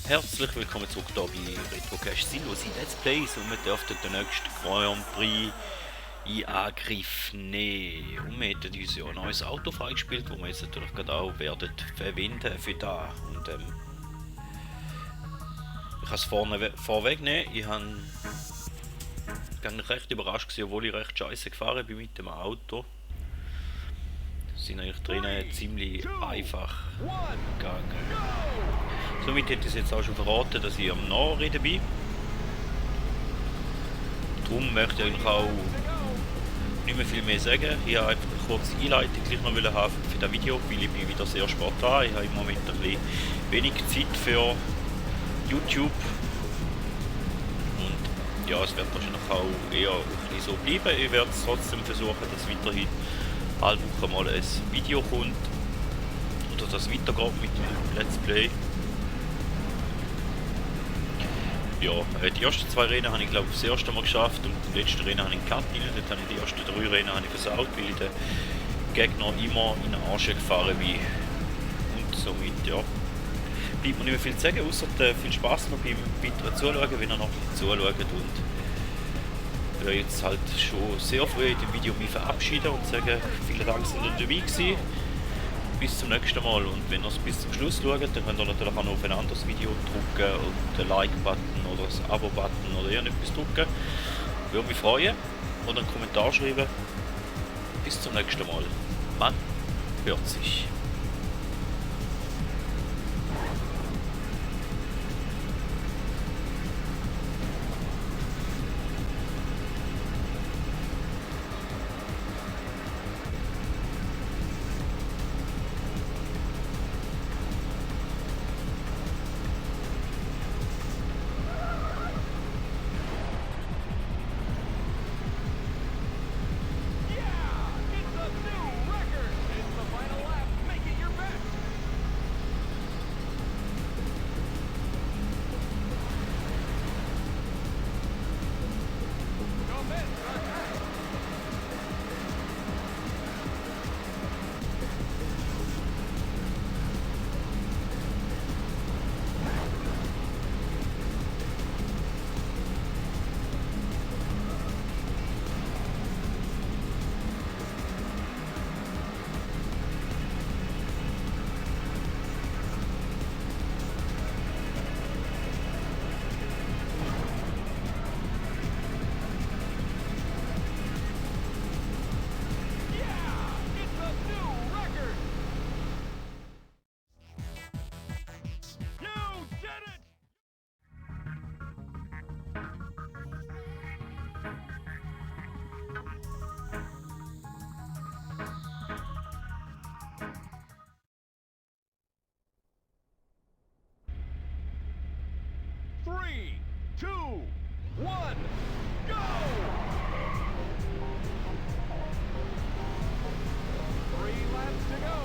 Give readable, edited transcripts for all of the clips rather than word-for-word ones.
Herzlich willkommen zurück hier bei RetroCache Sinnlose Let's Plays und wir dürften den nächsten Grand Prix in Angriff nehmen. Und wir haben uns ja ein neues Auto freigespielt, das wir jetzt natürlich gerade auch werden verwenden für da. Und ich kann es vorwegnehmen, ich habe recht überrascht gewesen, obwohl ich recht scheiße gefahren bin mit dem Auto. Sind eigentlich drinnen ziemlich einfach gegangen. Somit hätte ich es jetzt auch schon verraten, dass ich am Nachreden bin. Darum möchte ich eigentlich auch nicht mehr viel mehr sagen. Ich habe einfach eine kurze Einleitung gleich noch haben für das Video, weil ich bin wieder sehr spontan. Ich habe im Moment ein bisschen wenig Zeit für YouTube. Und ja, es wird wahrscheinlich auch eher ein bisschen so bleiben. Ich werde es trotzdem versuchen, dass weiterhin alle Wochen mal ein Video kommt. Oder dass es weitergeht mit dem Let's Play. Ja, die ersten zwei Rennen habe ich glaube das erste Mal geschafft und die letzten Rennen habe ich einen Cut rein. Dort habe ich die ersten drei Rennen habe ich versaut, weil ich den Gegner immer in den Arsch gefahren bin. Und somit, ja, bleibt mir nicht mehr viel zu sagen, außer viel Spaß noch beim weiteren Zuschauen, wenn ihr noch zuschaut. Und ich werde jetzt halt schon sehr früh in dem Video mich verabschieden und sagen, vielen Dank, dass ihr dabei gewesen. Bis zum nächsten Mal, und wenn ihr es bis zum Schluss schaut, dann könnt ihr natürlich auch noch auf ein anderes Video drücken und den Like-Button oder das Abo-Button oder irgendetwas drücken. Würde mich freuen. Oder einen Kommentar schreiben. Bis zum nächsten Mal. Man hört sich. Three, two, one, go! 3 laps to go.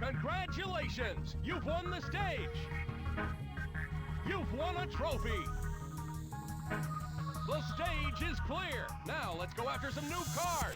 Congratulations! You've won the stage! You've won a trophy! The stage is clear! Now let's go after some new cars!